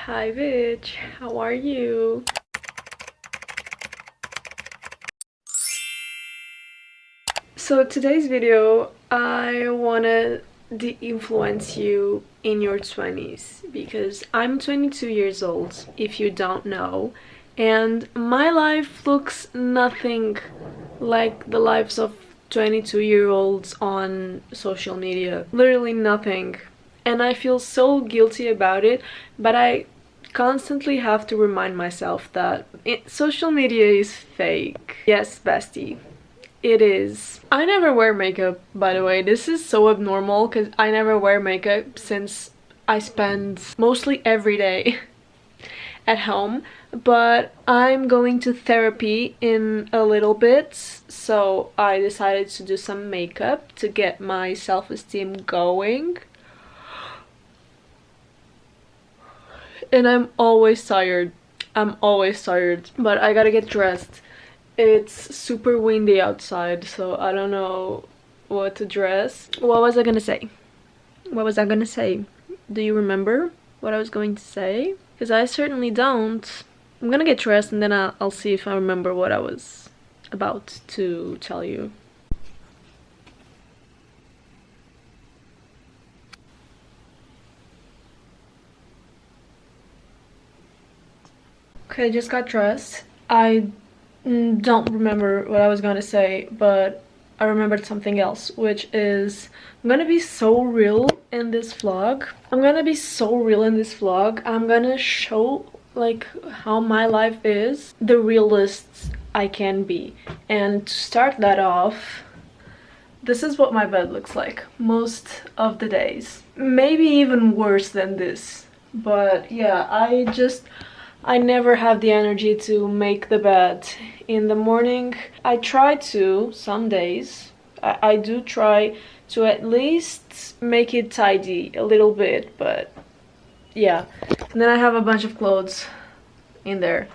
Hi bitch, how are you? So today's video, I wanna de-influence you in your 20s because I'm 22 years old, if you don't know, and my life looks nothing like the lives of 22-year-olds on social media. Literally nothing. And I feel so guilty about it, but I constantly have to remind myself that social media is fake. Yes, bestie. It is. I never wear makeup, by the way. This is so abnormal because I never wear makeup since I spend mostly every day at home. But I'm going to therapy in a little bit, so I decided to do some makeup to get my self-esteem going. And I'm always tired. But I gotta get dressed. It's super windy outside, so I don't know what to dress. What was I gonna say? Do you remember what I was going to say? Because I certainly don't. I'm gonna get dressed and then I'll see if I remember what I was about to tell you. Okay, I just got dressed. I don't remember what I was gonna say, but I remembered something else, which is I'm gonna be so real in this vlog. I'm gonna show like how my life is, the realist I can be. And to start that off, this is what my bed looks like most of the days. Maybe even worse than this. But yeah, I never have the energy to make the bed in the morning. I try to, some days. I do try to at least make it tidy a little bit, but yeah. And then I have a bunch of clothes in there.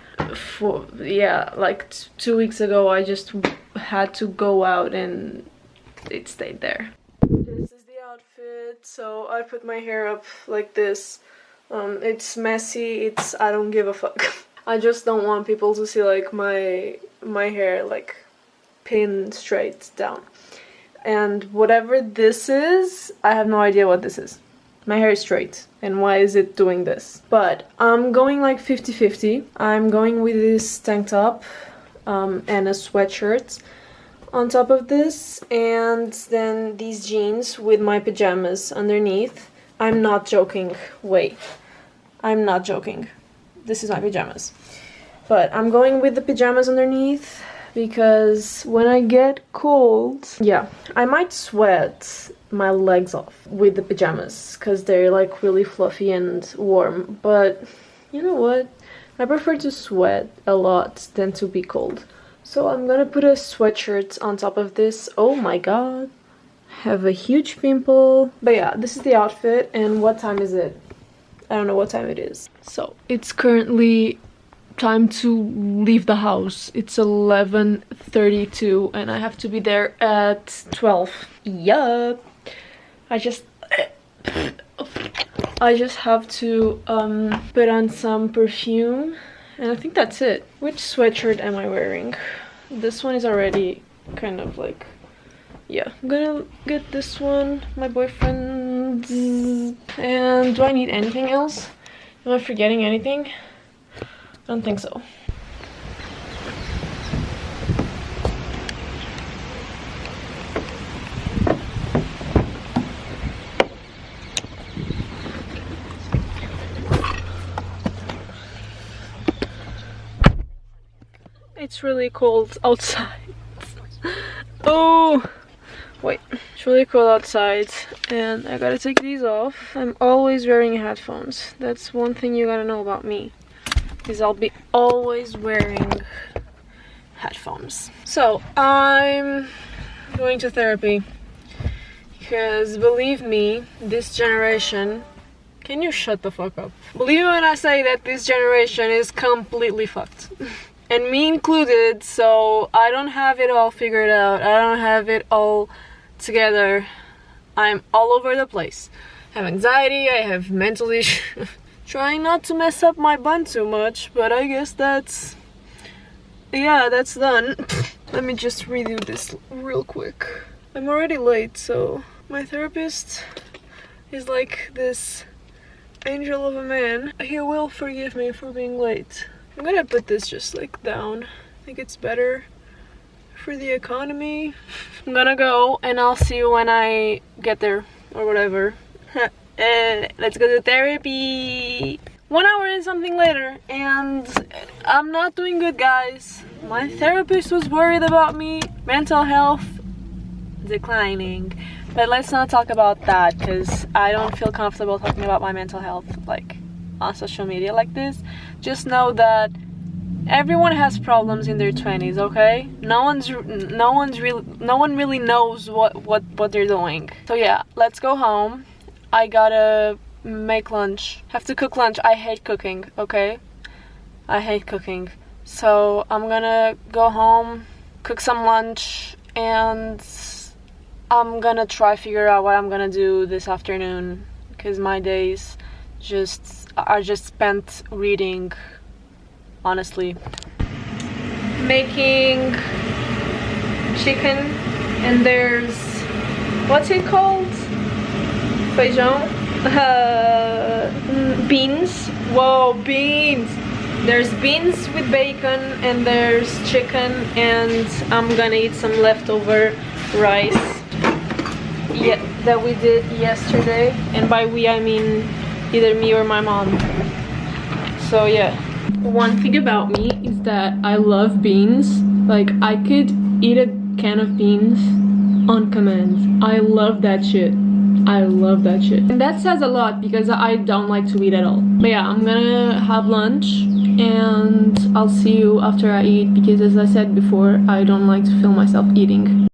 Like 2 weeks ago I just had to go out and it stayed there. This is the outfit. So I put my hair up like this. It's messy, I don't give a fuck. I just don't want people to see like my hair like pinned straight down. And whatever this is, I have no idea what this is. My hair is straight, and why is it doing this? But I'm going like 50-50. I'm going with this tank top and a sweatshirt on top of this, and then these jeans with my pajamas underneath. I'm not joking. Wait. I'm not joking. This is my pajamas. But I'm going with the pajamas underneath because when I get cold, yeah, I might sweat my legs off with the pajamas because they're like really fluffy and warm. But you know what? I prefer to sweat a lot than to be cold. So I'm gonna put a sweatshirt on top of this. Oh my god. Have a huge pimple. But yeah, this is the outfit. And what time is it? I don't know what time it is. So it's currently time to leave the house. It's 11:32 and I have to be there at 12. Yup. I just have to put on some perfume and I think that's it. Which sweatshirt am I wearing? This one is already kind of like, yeah, I'm gonna get this one, my boyfriend's. And do I need anything else? Am I forgetting anything? I don't think so. It's really cold outside. Oh! Wait, it's really cold outside and I gotta take these off. I'm always wearing headphones. That's one thing you gotta know about me, is I'll be always wearing headphones. So I'm going to therapy because believe me, this generation, can you shut the fuck up? Believe me when I say that this generation is completely fucked. And me included, so I don't have it all figured out. I don't have it all together. I'm all over the place. I have anxiety, I have mental issues, Trying not to mess up my bun too much, but I guess that's... yeah, that's done. Let me just redo this real quick. I'm already late, so my therapist is like this angel of a man. He will forgive me for being late. I'm gonna put this just like down. I think it's better for the economy. I'm gonna go and I'll see you when I get there or whatever. Let's go to therapy. 1 hour and something later, and I'm not doing good, guys. My therapist was worried about me. Mental health declining. But let's not talk about that, because I don't feel comfortable talking about my mental health like on social media like this. Just know that everyone has problems in their 20s, okay? No one really knows what they're doing. So yeah, let's go home. I gotta make lunch. Have to cook lunch. I hate cooking, okay? I hate cooking. So I'm gonna go home, cook some lunch, and I'm gonna try figure out what I'm gonna do this afternoon, because my days are just spent reading, honestly. Making chicken, and there's, what's it called? Feijão? Beans. Whoa, beans! There's beans with bacon, and there's chicken, and I'm gonna eat some leftover rice that we did yesterday, and by we I mean either me or my mom. So yeah. One thing about me is that I love beans. Like, I could eat a can of beans on command. I love that shit. I love that shit. And that says a lot, because I don't like to eat at all. But yeah, I'm gonna have lunch and I'll see you after I eat, because as I said before, I don't like to feel myself eating.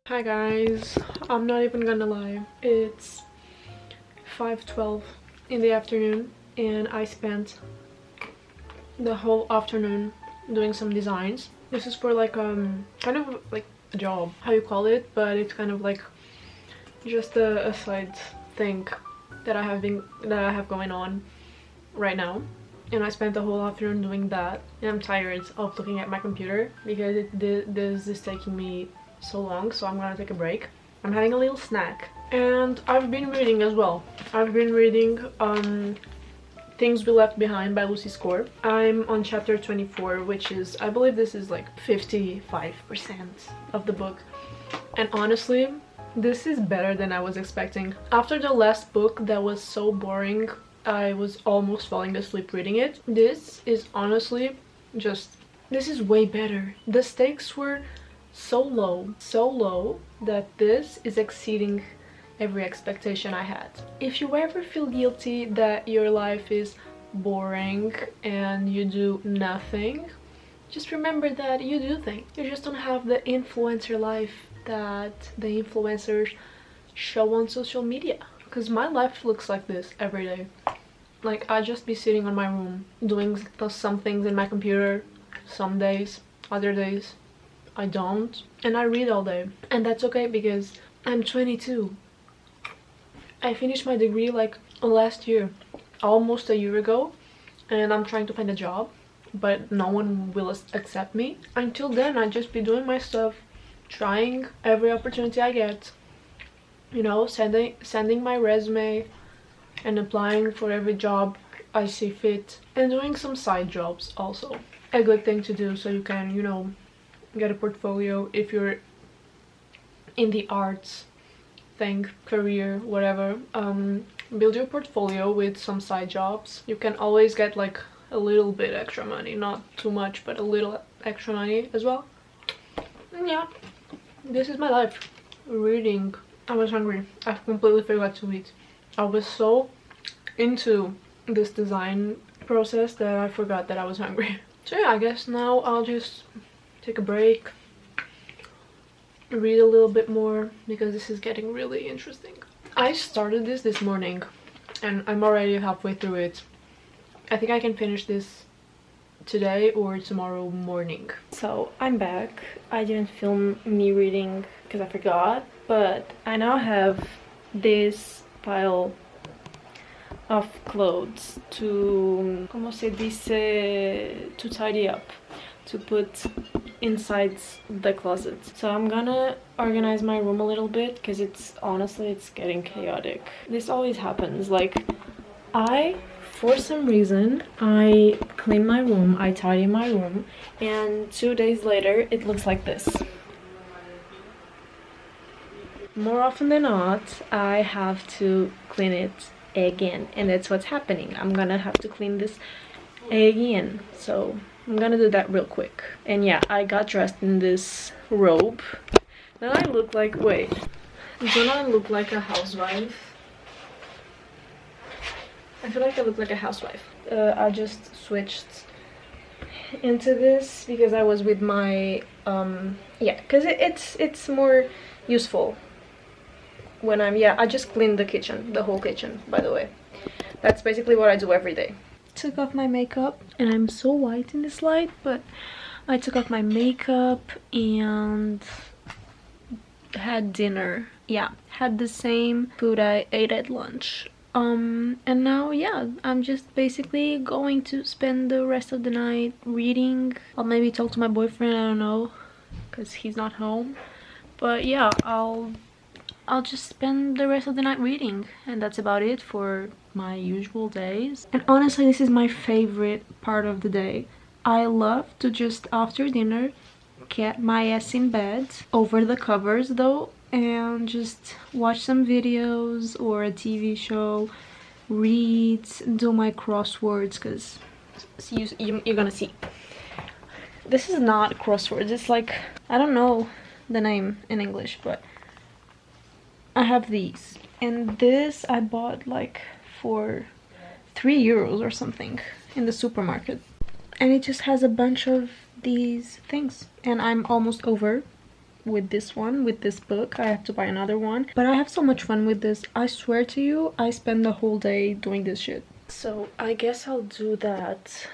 Hi guys, I'm not even gonna lie, it's 5:12 in the afternoon and I spent the whole afternoon doing some designs. This is for like kind of like a job, how you call it, but it's kind of like just a side thing that I have going on right now, and I spent the whole afternoon doing that, and I'm tired of looking at my computer because this is taking me so long, so I'm gonna take a break. I'm having a little snack, and I've been reading as well. I've been reading Things We Left Behind by Lucy Score. I'm on chapter 24, which is, I believe this is like 55% of the book, and honestly this is better than I was expecting. After the last book that was so boring, I was almost falling asleep reading it. This is honestly just, this is way better. The stakes were so low that this is exceeding every expectation I had. If you ever feel guilty that your life is boring and you do nothing, just remember that you do things. You just don't have the influencer life that the influencers show on social media. Because my life looks like this every day. Like, I just be sitting on my room doing some things in my computer some days, other days I don't, and I read all day, and that's okay because I'm 22. I finished my degree like last year, almost a year ago, and I'm trying to find a job, but no one will accept me. Until then, I just be doing my stuff, trying every opportunity I get, you know, sending my resume and applying for every job I see fit, and doing some side jobs also. A good thing to do so you can, you know, get a portfolio if you're in the arts thing, career, whatever. Build your portfolio with some side jobs. You can always get like a little bit extra money, not too much, but a little extra money as well. And yeah, this is my life. Reading. I was hungry. I completely forgot to eat. I was so into this design process that I forgot that I was hungry. So yeah, I guess now I'll just take a break, read a little bit more, because this is getting really interesting. I started this morning and I'm already halfway through it. I think I can finish this today or tomorrow morning. So I'm back. I didn't film me reading because I forgot, but I now have this pile of clothes to, como se dice, to tidy up, to put inside the closet. So I'm gonna organize my room a little bit because it's honestly getting chaotic. This always happens. Like, for some reason I clean my room, I tidy my room, and 2 days later it looks like this. More often than not I have to clean it again, and that's what's happening. I'm gonna have to clean this again, so I'm gonna do that real quick. And yeah, I got dressed in this robe. Now I look like, wait, don't I look like a housewife? I feel like I look like a housewife. I just switched into this because I was with my yeah, because it's more useful when I'm, yeah, I just cleaned the kitchen, the whole kitchen, by the way. That's basically what I do every day. Took off my makeup, and I'm so white in this light, but I took off my makeup and had dinner. Yeah, had the same food I ate at lunch. And now, yeah, I'm just basically going to spend the rest of the night reading. I'll maybe talk to my boyfriend, I don't know, because he's not home. But yeah, I'll just spend the rest of the night reading, and that's about it for my usual days. And honestly, this is my favorite part of the day. I love to just after dinner get my ass in bed, over the covers though, and just watch some videos or a TV show, read, do my crosswords, because you're gonna see. This is not crosswords, it's like, I don't know the name in English, but I have these, and this I bought like for €3 or something in the supermarket, and it just has a bunch of these things, and I'm almost over with this one, with this book. I have to buy another one, but I have so much fun with this. I swear to you, I spend the whole day doing this shit. So I guess I'll do that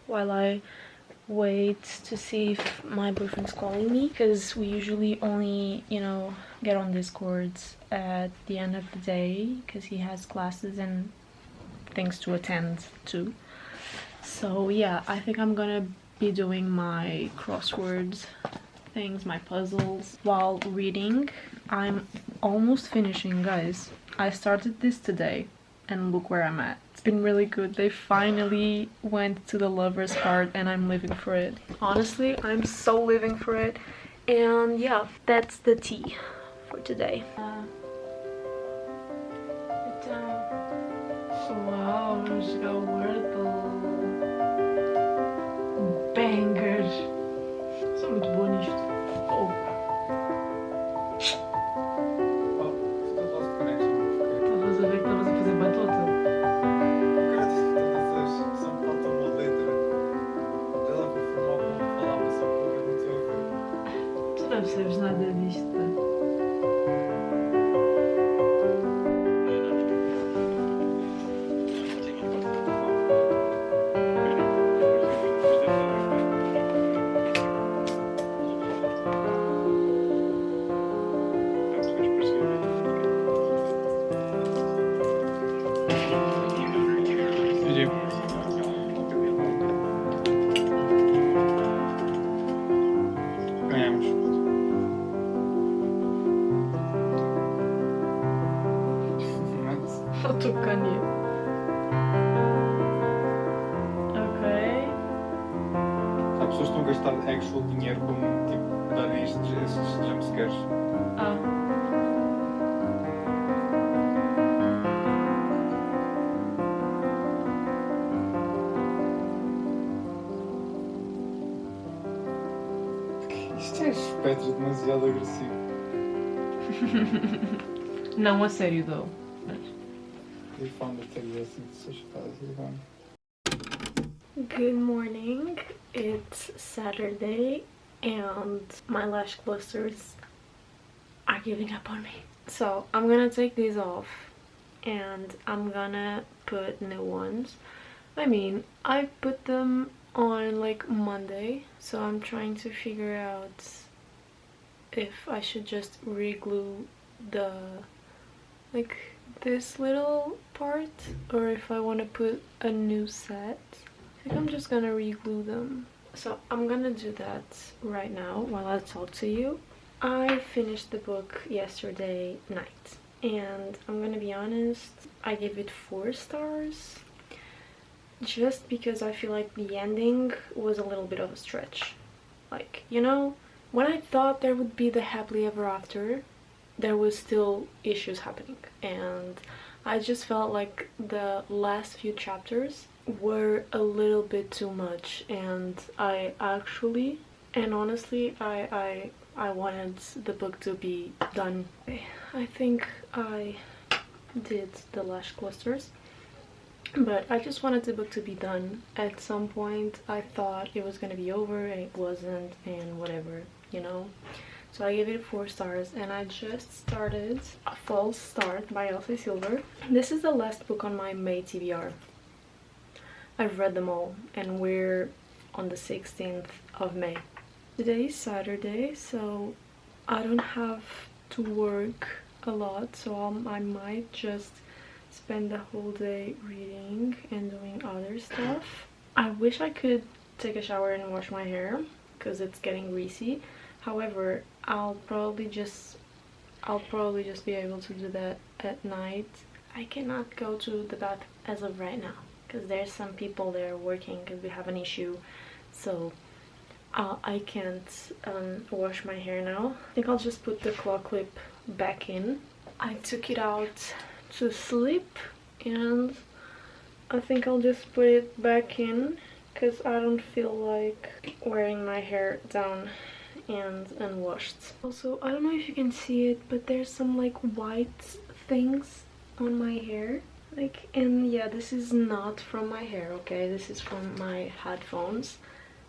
while I wait to see if my boyfriend's calling me, because we usually only, you know, get on Discord at the end of the day because he has classes and things to attend to. So yeah, I think I'm gonna be doing my crosswords things, my puzzles, while reading. I'm almost finishing, guys. I started this today and look where I'm at. It's been really good. They finally went to the lovers part and I'm living for it. Honestly, I'm so living for it. And yeah, that's the tea for today. Wow, música Wordle. Bangers. Sou muito boa nisto. Oh. Estavas a ver que estavas a fazer batota? Todas são faltam uma letra. Ela foi formar uma palavra só porque eu não estou a ver. Tu não percebes nada disto. Ganhamos. queres. Ah. Isto é espectro demasiado agressivo. Não a sério, though. We found the assim de suas casas. Good morning. It's Saturday and my lash clusters are giving up on me. So I'm gonna take these off and I'm gonna put new ones. I mean, I put them on like Monday, so I'm trying to figure out if I should just re-glue the like this little part or if I want to put a new set. I think I'm just gonna re-glue them. So I'm gonna do that right now while I talk to you. I finished the book yesterday night and I'm gonna be honest, I gave it 4 stars just because I feel like the ending was a little bit of a stretch. Like, you know, when I thought there would be the happily ever after, there was still issues happening, and I just felt like the last few chapters were a little bit too much, and I actually and honestly I wanted the book to be done. I think I did the lash clusters, but I just wanted the book to be done. At some point I thought it was gonna be over and it wasn't, and whatever, you know. So I gave it 4 stars, and I just started A False Start by Elsie Silver. This is the last book on my May TBR. I've read them all and we're on the 16th of May. Today is Saturday, so I don't have to work a lot, so I might just spend the whole day reading and doing other stuff. I wish I could take a shower and wash my hair because it's getting greasy. However, I'll probably just be able to do that at night. I cannot go to the bath as of right now because there's some people there working because we have an issue, so I can't wash my hair now. I think I'll just put the claw clip back in. I took it out to sleep and I think I'll just put it back in because I don't feel like wearing my hair down and unwashed. Also, I don't know if you can see it, but there's some like white things on my hair, like, and yeah, this is not from my hair, okay, this is from my headphones.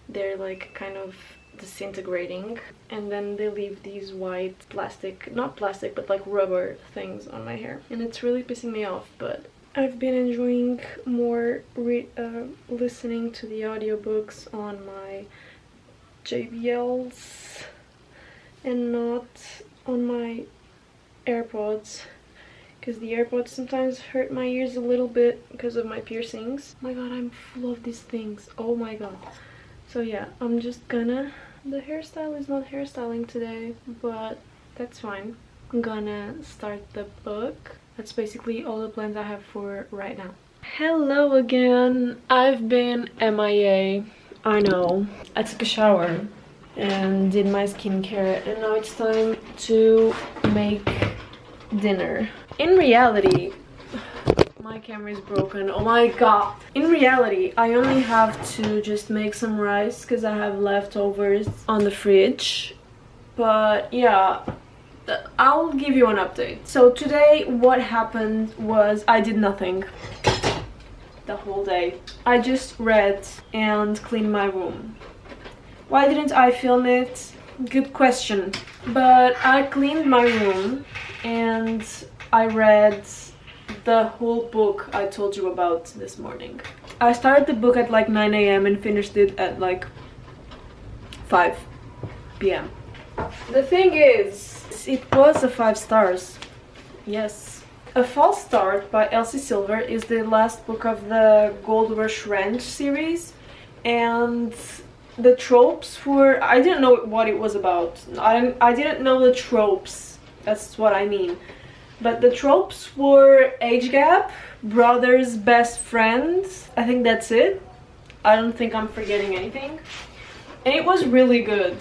They're like kind of disintegrating, and then they leave these white plastic, not plastic, but like rubber things on my hair, and it's really pissing me off. But I've been enjoying more listening to the audiobooks on my JBLs and not on my AirPods, because the AirPods sometimes hurt my ears a little bit because of my piercings. Oh my god, I'm full of these things. Oh my god. So yeah, I'm just gonna, the hairstyle is not hairstyling today, but that's fine. I'm gonna start the book. That's basically all the plans I have for right now. Hello again. I've been MIA. I know. I took a shower and did my skincare, and now it's time to make dinner. In reality, my camera is broken. Oh my god. In reality, I only have to just make some rice because I have leftovers on the fridge. But yeah, I'll give you an update. So today what happened was I did nothing the whole day. I just read and cleaned my room. Why didn't I film it? Good question. But I cleaned my room and I read the whole book I told you about this morning. I started the book at like 9 AM and finished it at like 5 PM. The thing is, it was a 5 stars. Yes. A False Start by Elsie Silver is the last book of the Gold Rush Ranch series, and the tropes were, I didn't know what it was about. I didn't know the tropes, that's what I mean. But the tropes were age gap, brothers, best friends, I think that's it. I don't think I'm forgetting anything. And it was really good.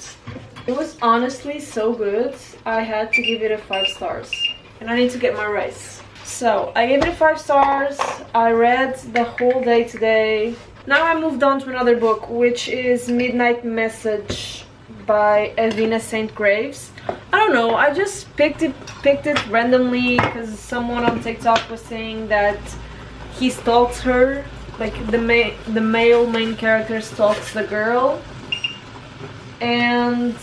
It was honestly so good, I had to give it a 5 stars. And I need to get my rice. So, I gave it 5 stars. I read the whole day today. Now I moved on to another book, which is Midnight Message by Avina St. Graves. I don't know, I just picked it randomly because someone on TikTok was saying that he stalks her. Like the male main character stalks the girl. And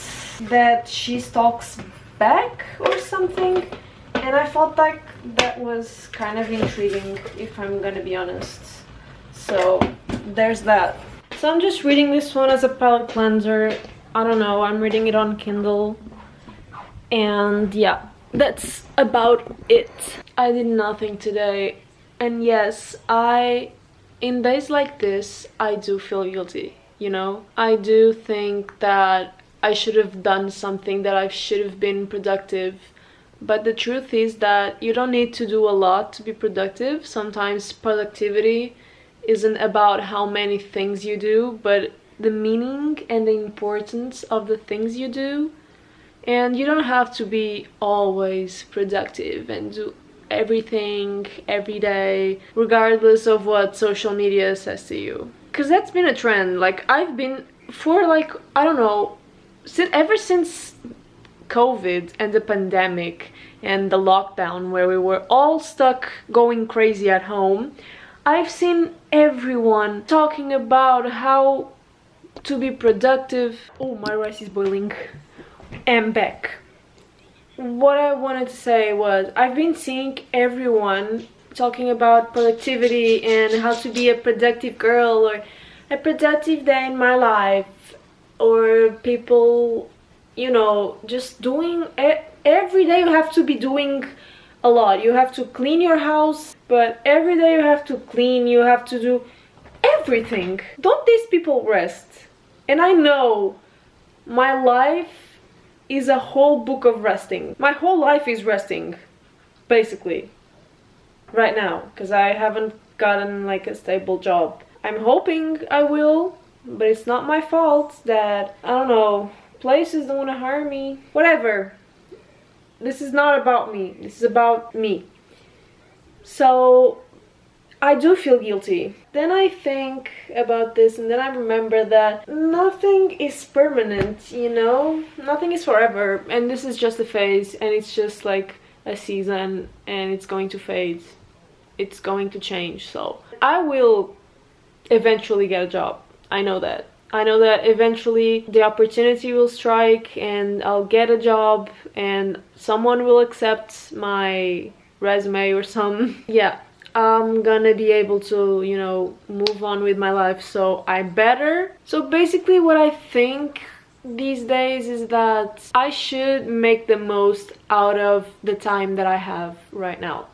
that she stalks back or something. And I felt like that was kind of intriguing, if I'm gonna be honest. So there's that. So I'm just reading this one as a palette cleanser. I don't know, I'm reading it on Kindle. And yeah, that's about it. I did nothing today. And yes, in days like this, I do feel guilty, you know? I do think that I should have done something, that I should have been productive. But the truth is that you don't need to do a lot to be productive. Sometimes productivity isn't about how many things you do, but the meaning and the importance of the things you do. And you don't have to be always productive and do everything every day, regardless of what social media says to you. Because that's been a trend. Like, I've been, for like, I don't know, ever since COVID and the pandemic and the lockdown where we were all stuck going crazy at home, I've seen everyone talking about how to be productive. Oh, my rice is boiling. I'm back. What I wanted to say was, I've been seeing everyone talking about productivity and how to be a productive girl or a productive day in my life, or people, you know, just doing every day you have to be doing a lot. You have to clean your house, but every day you have to clean, you have to do everything. Don't these people rest? And I know my life is a whole book of resting. My whole life is resting, basically, right now, because I haven't gotten like a stable job. I'm hoping I will, but it's not my fault that, I don't know, places don't want to hire me. Whatever. This is not about me. This is about me. So I do feel guilty. Then I think about this and then I remember that nothing is permanent, you know? Nothing is forever, and this is just a phase, and it's just like a season, and it's going to fade. It's going to change. So I will eventually get a job. I know that. I know that eventually the opportunity will strike and I'll get a job and someone will accept my resume or some. Yeah, I'm gonna be able to, you know, move on with my life, so I better. So basically what I think these days is that I should make the most out of the time that I have right now.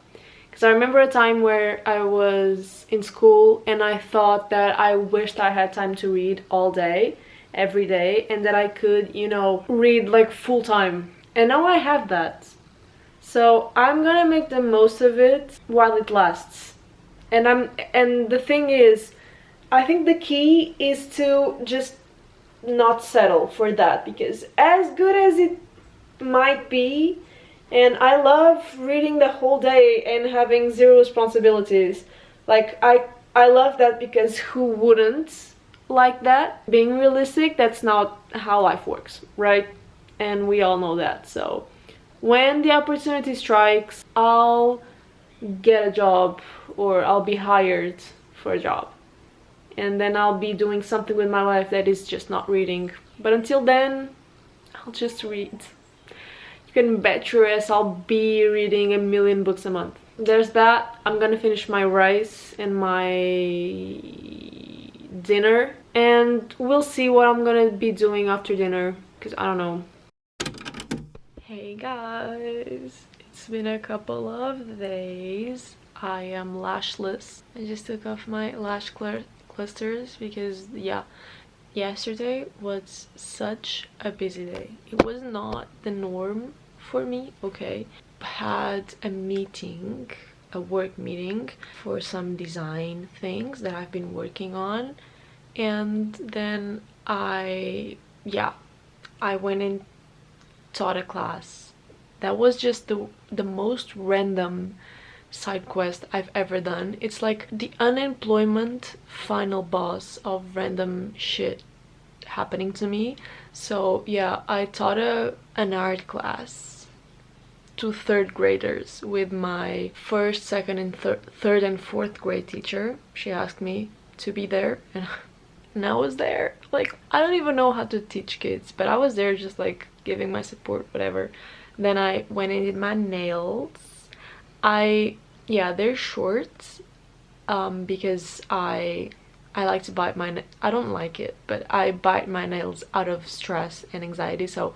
Because I remember a time where I was in school and I thought that I wished I had time to read all day, every day, and that I could, you know, read like full time. And now I have that. So I'm gonna make the most of it while it lasts. And the thing is, I think the key is to just not settle for that, because as good as it might be, and I love reading the whole day and having zero responsibilities. Like, I love that, because who wouldn't like that? Being realistic, that's not how life works, right? And we all know that. So when the opportunity strikes, I'll get a job or I'll be hired for a job. And then I'll be doing something with my life that is just not reading. But until then, I'll just read. You can bet your ass I'll be reading 1,000,000 books a month. There's that. I'm gonna finish my rice and my dinner. And we'll see what I'm gonna be doing after dinner, because I don't know. Hey guys, it's been a couple of days. I am lashless. I just took off my lash clusters because, yeah, yesterday was such a busy day. It was not the norm for me, okay? Had a meeting, a work meeting for some design things that I've been working on, and then I I went and taught a class. That was just the most random side quest I've ever done. It's like the unemployment final boss of random shit happening to me. So yeah, I taught an art class to third graders with my first, second, and third and fourth grade teacher. She asked me to be there, and I was there. Like, I don't even know how to teach kids, but I was there just like giving my support, whatever. Then I went and did my nails. Yeah, they're short, because I like to bite my I don't like it, but I bite my nails out of stress and anxiety. So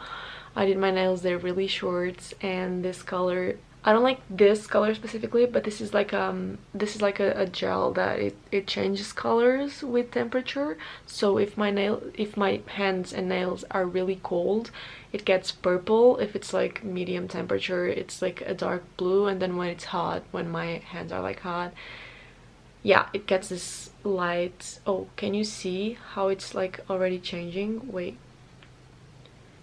I did my nails, they're really short, and this color, I don't like this color specifically, but this is like a gel that it changes colors with temperature. So if my hands and nails are really cold, it gets purple. If it's like medium temperature, it's like a dark blue, and then when it's hot, when my hands are like hot, yeah, it gets this light. Oh, can you see how it's like already changing? Wait,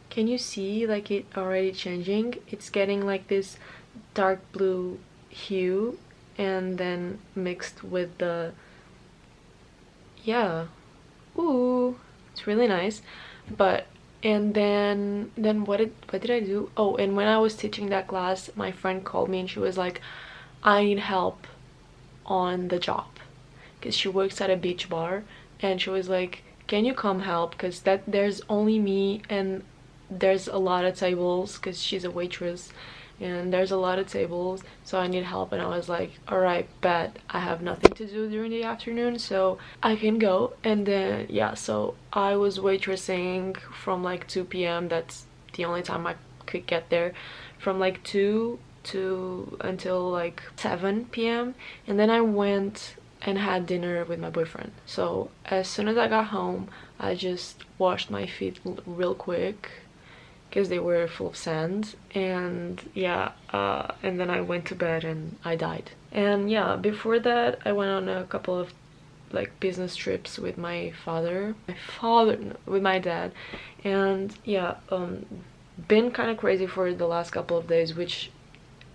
can you see like it already changing? It's getting like this dark blue hue, and then mixed with the, yeah, ooh, it's really nice. But and then what did I do? Oh, and when I was teaching that class, my friend called me and she was like, I need help on the job, because she works at a beach bar, and she was like, can you come help, because that there's only me and there's a lot of tables, because she's a waitress, and there's a lot of tables, so I need help. And I was like, all right, bet. I have nothing to do during the afternoon, so I can go. And then yeah, so I was waitressing from like 2 p.m. That's the only time I could get there, from like 2 to until like 7 p.m. and then I went and had dinner with my boyfriend. So as soon as I got home, I just washed my feet real quick because they were full of sand, and yeah, and then I went to bed and I died. And yeah, before that I went on a couple of like business trips with my father, no, with my dad. And yeah, been kind of crazy for the last couple of days, which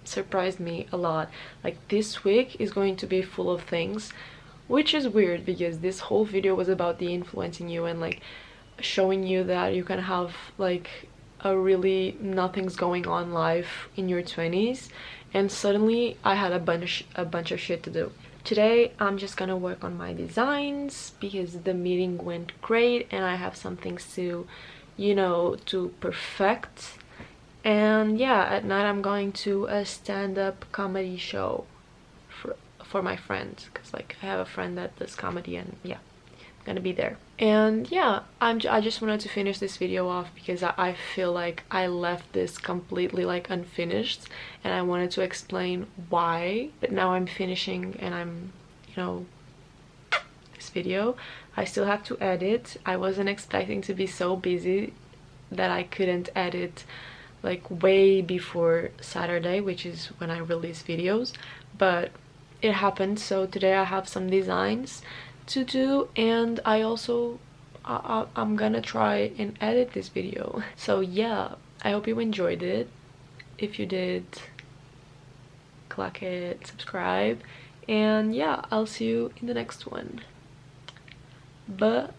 surprised me a lot. Like, this week is going to be full of things, which is weird because this whole video was about de-influencing you and like showing you that you can have like a really nothing's going on life in your 20s, and suddenly I had a bunch of shit to do. Today I'm just gonna work on my designs because the meeting went great and I have some things to, you know, to perfect. And yeah, at night I'm going to a stand-up comedy show for my friends, because like I have a friend that does comedy, and yeah, I'm gonna be there. And yeah, I just wanted to finish this video off because I feel like I left this completely like unfinished, and I wanted to explain why. But now I'm finishing and I'm, you know, this video I still have to edit. I wasn't expecting to be so busy that I couldn't edit like way before Saturday, which is when I release videos, but it happened. So today I have some designs to do, and I also I'm gonna try and edit this video. So yeah, I hope you enjoyed it. If you did, click it, subscribe, and yeah, I'll see you in the next one. Bye.